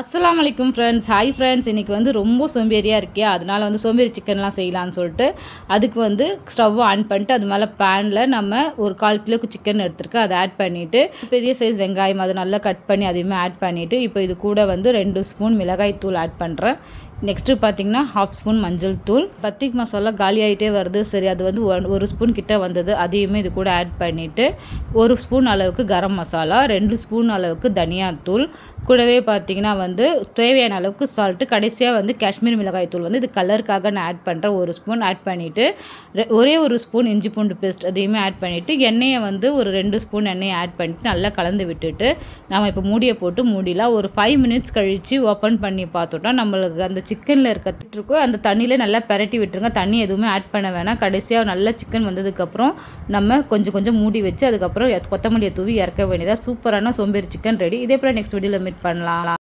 அஸ்ஸலாமு அலைக்கும் friends. Hi friends. இன்றைக்கி வந்து ரொம்ப சோம்பேறியாக இருக்கியா, அதனால் வந்து சோம்பேறி சிக்கன்லாம் செய்யலான்னு சொல்லிட்டு அதுக்கு வந்து ஸ்டவ் ஆன் பண்ணிட்டு அது மேலே பேனில் நம்ம ஒரு 1/4 கிலோக்கு சிக்கன் எடுத்துருக்கு அதை ஆட் பண்ணிவிட்டு பெரிய சைஸ் வெங்காயம் அதை நல்லா கட் பண்ணி அதையுமே ஆட் பண்ணிவிட்டு இப்போ இது கூட வந்து 2 ஸ்பூன் மிளகாய் தூள் ஆட் பண்ணுறேன். நெக்ஸ்ட்டு பார்த்திங்கன்னா 1/2 ஸ்பூன் மஞ்சள் தூள். பத்திக் மசாலா காலி ஆகிட்டே வருது, சரி அது வந்து 1 ஸ்பூன் கிட்ட வந்தது, அதையுமே இது கூட ஆட் பண்ணிவிட்டு 1 ஸ்பூன் அளவுக்கு கரம் மசாலா, 2 ஸ்பூன் அளவுக்கு தனியாத்தூள், கூடவே பார்த்திங்கன்னா வந்து தேவையான அளவுக்கு சால்ட்டு, கடைசியாக வந்து காஷ்மீர் மிளகாய் தூள் வந்து இது கலருக்காக நான் ஆட் பண்ணுறேன் 1 ஸ்பூன் ஆட் பண்ணிவிட்டு ஒரே 1 ஸ்பூன் இஞ்சி பூண்டு பேஸ்ட் அதையுமே ஆட் பண்ணிவிட்டு எண்ணெயை வந்து ஒரு 2 ஸ்பூன் எண்ணெயை ஆட் பண்ணிவிட்டு நல்லா கலந்து விட்டுட்டு நம்ம இப்போ மூடியை போட்டு மூடிலாம் ஒரு 5 மினிட்ஸ் கழித்து ஓப்பன் பண்ணி பார்த்தோன்னா நம்மளுக்கு அந்த சிக்கனில் இருக்கோ அந்த தண்ணியில் நல்லா பெரட்டி விட்டுருங்க. தண்ணி எதுவுமே ஆட் பண்ண வேணாம். கடைசியாக நல்லா சிக்கன் வந்ததுக்கப்புறம் நம்ம கொஞ்சம் மூடி வச்சு அதுக்கப்புறம் கொத்தமல்லியை தூவி இறக்க வேண்டியதாக சூப்பரான சோம்பேறி சிக்கன் ரெடி. இதே போல் நெக்ஸ்ட் வீடியோவில் மீட் பண்ணலாம்.